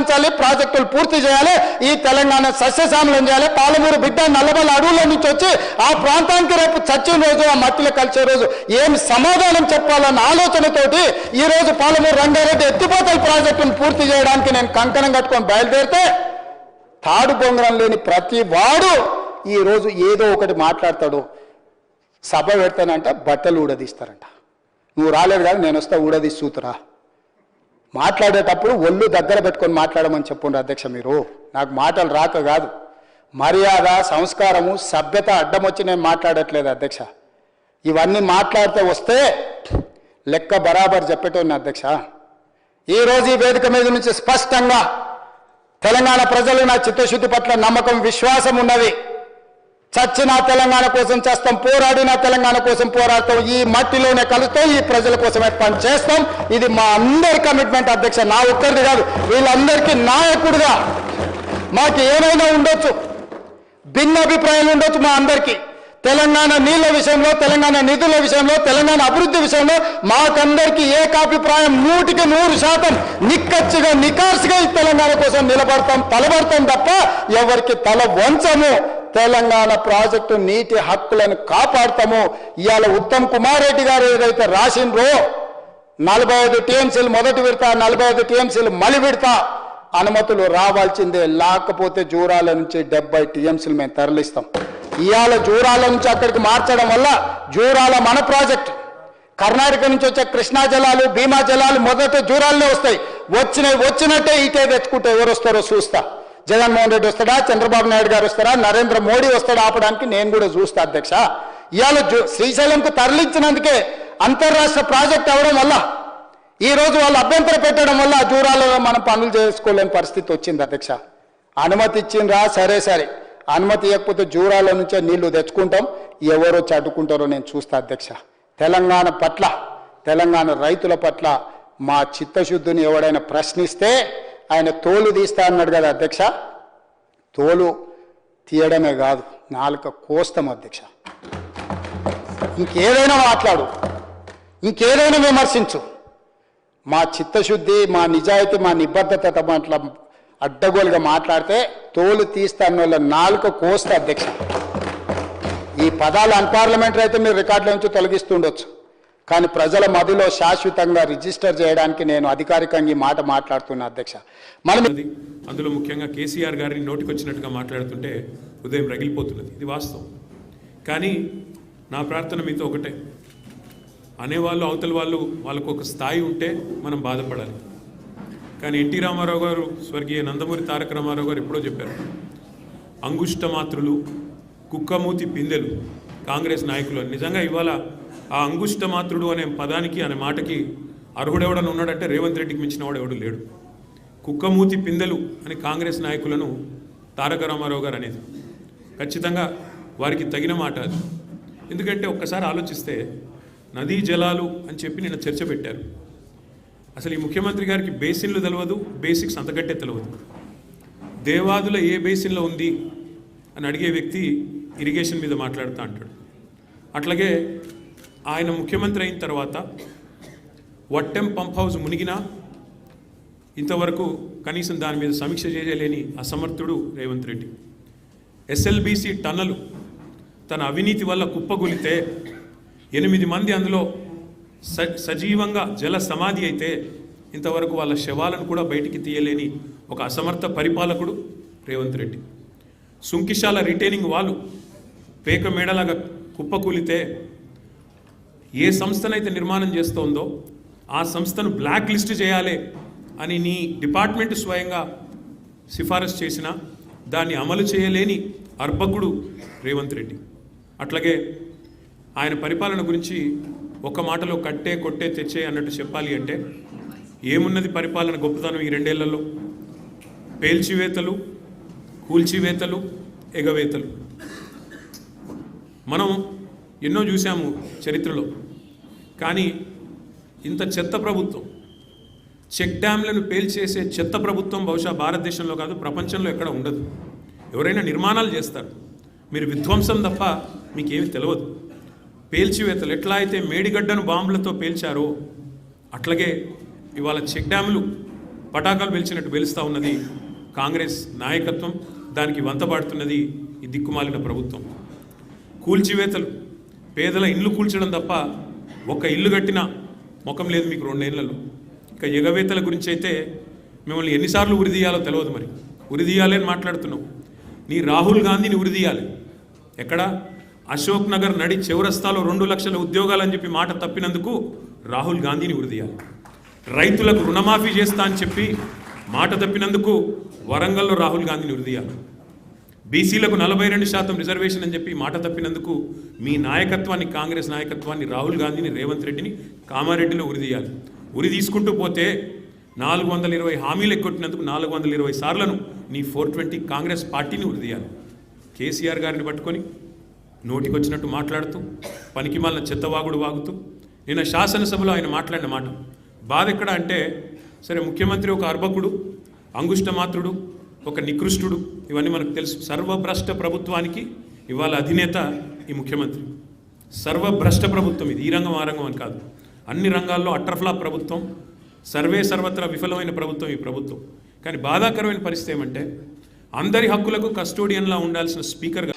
కల్పించాలి, ప్రాజెక్టులు పూర్తి చేయాలి, ఈ తెలంగాణ సస్యశ్యామలం చేయాలి. పాలమూరు బిడ్డ నల్లబల్ల అడవుల నుంచి వచ్చి ఆ ప్రాంతానికి రేపు చచ్చిన రోజు, ఆ మట్టిలో కలిసే రోజు ఏం సమాధానం చెప్పాలన్న ఆలోచనతోటి ఈ రోజు పాలమూరు రంగారెడ్డి ఎత్తిపోతల ప్రాజెక్టును పూర్తి చేయడానికి నేను కంకణం కట్టుకొని బయలుదేరితే తాడు బొంగరం లేని ప్రతి వాడు ఈ రోజు ఏదో ఒకటి మాట్లాడతాడు. సభ పెడతానంట, బట్టలు ఊడదీస్తారంట. నువ్వు రాలేదు కదా, నేను వస్తా ఊడదీసి చూతురా. మాట్లాడేటప్పుడు ఒళ్ళు దగ్గర పెట్టుకొని మాట్లాడమని చెప్పుండ్రు అధ్యక్ష. మీరు నాకు మాటలు రాక కాదు, మర్యాద, సంస్కారము, సభ్యత అడ్డం వచ్చి నేను మాట్లాడట్లేదు అధ్యక్ష. ఇవన్నీ మాట్లాడితే వస్తే లెక్క బరాబర్ చెప్పేటోని అధ్యక్ష. ఈరోజు ఈ వేదిక మీద నుంచి స్పష్టంగా తెలంగాణ ప్రజలు నా చిత్తశుద్ధి పట్ల నమ్మకం, విశ్వాసం ఉన్నది. చచ్చిన తెలంగాణ కోసం చేస్తాం, పోరాడిన తెలంగాణ కోసం పోరాడతాం, ఈ మట్టిలోనే కలుస్తాం, ఈ ప్రజల కోసమే పని చేస్తాం. ఇది మా అందరి కమిట్మెంట్ అధ్యక్ష, నా ఒక్కరిది కాదు. వీళ్ళందరికీ నాయకుడిగా మాకు ఏమైనా ఉండొచ్చు, భిన్న అభిప్రాయాలు ఉండొచ్చు మా అందరికీ. తెలంగాణ నీళ్ల విషయంలో, తెలంగాణ నిధుల విషయంలో, తెలంగాణ అభివృద్ధి విషయంలో మాకందరికీ ఏకాభిప్రాయం 100% నిక్కచ్చిగా నికార్సుగా ఈ తెలంగాణ కోసం నిలబడతాం, తలబడతాం తప్ప ఎవరికి తల వంచము. తెలంగాణ ప్రాజెక్టు నీటి హక్కులను కాపాడతాము. ఇవాళ ఉత్తమ్ కుమార్ రెడ్డి గారు ఏదైతే రాసిండ్రో 45 టీఎంసీలు మొదటి విడత, 45 టీఎంసీలు మలి విడత అనుమతులు రావాల్సిందే. లేకపోతే జూరాల నుంచి 70 టీఎంసీలు మేము తరలిస్తాం. ఇవాళ జూరాల నుంచి అక్కడికి మార్చడం వల్ల జూరాల మన ప్రాజెక్ట్, కర్ణాటక నుంచి వచ్చే కృష్ణా జలాలు, భీమా జలాలు మొదట జూరాలనే వస్తాయి. వచ్చినట్టే ఇటే తెచ్చుకుంటే ఎవరు వస్తారో చూస్తా. జగన్మోహన్ రెడ్డి వస్తాడా, చంద్రబాబు నాయుడు గారు వస్తారా, నరేంద్ర మోడీ వస్తాడా ఆపడానికి నేను కూడా చూస్తా అధ్యక్ష. ఇవాళ శ్రీశైలంకు తరలించినందుకే అంతర్రాష్ట్ర ప్రాజెక్ట్ అవడం వల్ల ఈ రోజు వాళ్ళు అభ్యంతరం పెట్టడం వల్ల జూరాలలో మనం పనులు చేసుకోలేని పరిస్థితి వచ్చింది అధ్యక్ష. అనుమతి ఇచ్చిండ్రా, సరే అనుమతి ఇవ్వకపోతే జూరాల నుంచే నీళ్లు తెచ్చుకుంటాం, ఎవరో చడ్డుకుంటారో నేను చూస్తా అధ్యక్ష. తెలంగాణ పట్ల, తెలంగాణ రైతుల పట్ల మా చిత్తశుద్ధిని ఎవడైనా ప్రశ్నిస్తే ఆయన తోలు తీస్తా అన్నాడు కదా అధ్యక్ష. తోలు తీయడమే కాదు, నాలుక కోస్తాం అధ్యక్ష. ఇంకేదైనా మాట్లాడు, ఇంకేదైనా విమర్శించు, మా చిత్తశుద్ధి, మా నిజాయితీ, మా నిబద్ధత పట్ల అడ్డగోలుగా మాట్లాడితే తోలు తీస్తా అన్న వాళ్ళ నాలుక కోస్తా అధ్యక్ష. ఈ పదాలు అన్పార్లమెంటరీ అయితే మీరు రికార్డుల నుంచి తొలగిస్తుండొచ్చు, కానీ ప్రజల మధ్యలో శాశ్వతంగా రిజిస్టర్ చేయడానికి నేను అధికారికంగా ఈ మాట మాట్లాడుతున్నా అధ్యక్ష. మనం అందులో ముఖ్యంగా కేసీఆర్ గారిని నోటికొచ్చినట్టుగా మాట్లాడుతుంటే హృదయం రగిలిపోతున్నది, ఇది వాస్తవం. కానీ నా ప్రార్థన మీతో ఒకటే, అనేవాళ్ళు అవతల వాళ్ళు వాళ్ళకు ఒక స్థాయి ఉంటే మనం బాధపడాలి. కానీ ఎన్టీ రామారావు గారు, స్వర్గీయ నందమూరి తారక రామారావు గారు ఎప్పుడో చెప్పారు, అంగుష్టమాత్రులు, కుక్కమూతి పిందెలు కాంగ్రెస్ నాయకులు అని. నిజంగా ఇవాళ ఆ అంగుష్టమాత్రుడు అనే పదానికి, అనే మాటకి అర్హుడెవడని ఉన్నాడంటే రేవంత్ రెడ్డికి మించిన వాడు ఎవడు లేడు. కుక్కమూతి పిందెలు అని కాంగ్రెస్ నాయకులను తారక రామారావు గారు అనేది ఖచ్చితంగా వారికి తగిన మాట అది. ఎందుకంటే ఒక్కసారి ఆలోచిస్తే నదీ జలాలు అని చెప్పి నిన్న చర్చ పెట్టారు. అసలు ఈ ముఖ్యమంత్రి గారికి బేసిన్లు తెలియదు, బేసిక్స్ అంతకంటే తెలియదు. దేవాదుల ఏ బేసిన్లో ఉంది అని అడిగే వ్యక్తి ఇరిగేషన్ మీద మాట్లాడుతూ అంటాడు. అట్లాగే ఆయన ముఖ్యమంత్రి అయిన తర్వాత వట్టెం పంప్ హౌస్ మునిగినా ఇంతవరకు కనీసం దాని మీద సమీక్ష చేయలేని అసమర్థుడు రేవంత్ రెడ్డి. ఎస్ఎల్బీసీ టన్నలు తన అవినీతి వల్ల కుప్పగొలితే 8 మంది అందులో సజీవంగా జల సమాధి అయితే ఇంతవరకు వాళ్ళ శవాలను కూడా బయటికి తీయలేని ఒక అసమర్థ పరిపాలకుడు రేవంత్ రెడ్డి. సుంకిశాల రిటైనింగ్ వాళ్ళు పేక మేడలాగా కుప్పకూలితే ఏ సంస్థనైతే నిర్మాణం చేస్తోందో ఆ సంస్థను బ్లాక్ లిస్ట్ చేయాలి అని నీ డిపార్ట్మెంట్ స్వయంగా సిఫారసు చేసినా దాన్ని అమలు చేయలేని అర్భకుడు రేవంత్ రెడ్డి. అట్లాగే ఆయన పరిపాలన గురించి ఒక మాటలో కట్టే కొట్టే తెచ్చే అన్నట్టు చెప్పాలి అంటే ఏమున్నది పరిపాలన గొప్పతనం ఈ 2 ఏళ్లలో? పేల్చివేతలు, కూల్చివేతలు, ఎగవేతలు. మనం ఎన్నో చూసాము చరిత్రలో, కానీ ఇంత చెత్త ప్రభుత్వం, చెక్ డ్యామ్లను పేల్చేసే చెత్త ప్రభుత్వం బహుశా భారతదేశంలో కాదు ప్రపంచంలో ఎక్కడ ఉండదు. ఎవరైనా నిర్మాణాలు చేస్తారు, మీరు విధ్వంసం తప్ప మీకేమి తెలియదు. పేల్చివేతలు ఎట్లా అయితే మేడిగడ్డను బాంబులతో పేల్చారో అట్లాగే ఇవాళ చెక్ డ్యాములు పటాకాలు పెలిచినట్టు వెలుస్తూ ఉన్నది కాంగ్రెస్ నాయకత్వం, దానికి వంతపాడుతున్నది ఈ దిక్కుమాలిన ప్రభుత్వం. కూల్చివేతలు, పేదల ఇల్లు కూల్చడం తప్ప ఒక్క ఇల్లు కట్టిన ముఖం లేదు మీకు 2 ఏళ్లలో. ఇక ఎగవేతల గురించి అయితే మిమ్మల్ని ఎన్నిసార్లు ఉరిదీయాలో తెలియదు. మరి ఉరిదీయాలి అని మాట్లాడుతున్నావు. నీ రాహుల్ గాంధీని ఉరిదీయాలి. ఎక్కడ? అశోక్ నగర్ నడి చౌరస్తాలో 2 లక్షల ఉద్యోగాలు అని చెప్పి మాట తప్పినందుకు రాహుల్ గాంధీని ఉరిదీయాలి. రైతులకు రుణమాఫీ చేస్తా అని చెప్పి మాట తప్పినందుకు వరంగల్లో రాహుల్ గాంధీని ఉరిదీయాలి. బీసీలకు 42% రిజర్వేషన్ అని చెప్పి మాట తప్పినందుకు మీ నాయకత్వాన్ని, కాంగ్రెస్ నాయకత్వాన్ని, రాహుల్ గాంధీని, రేవంత్ రెడ్డిని కామారెడ్డిలో ఉరిదీయాలి. ఉరి తీసుకుంటూ పోతే 420 హామీలు ఎక్కొట్టినందుకు 420 సార్లను నీ 420 కాంగ్రెస్ పార్టీని ఉరిదీయాలి. కేసీఆర్ గారిని పట్టుకొని నోటికొచ్చినట్టు మాట్లాడుతూ, పనికిమాలిన చెత్తవాగుడు వాగుతూ, నిన్న శాసనసభలో ఆయన మాట్లాడిన మాట బాధ ఎక్కడ అంటే, సరే ముఖ్యమంత్రి ఒక అర్భకుడు, అంగుష్టమాత్రుడు, ఒక నికృష్టుడు, ఇవన్నీ మనకు తెలుసు. సర్వభ్రష్ట ప్రభుత్వానికి ఇవాళ అధినేత ఈ ముఖ్యమంత్రి. సర్వభ్రష్ట ప్రభుత్వం ఇది. ఈ రంగం ఆ రంగం అని కాదు, అన్ని రంగాల్లో అట్రఫ్లాప్ ప్రభుత్వం, సర్వత్రా విఫలమైన ప్రభుత్వం ఈ ప్రభుత్వం. కానీ బాధాకరమైన పరిస్థితి ఏమంటే, అందరి హక్కులకు కస్టోడియన్లా ఉండాల్సిన స్పీకర్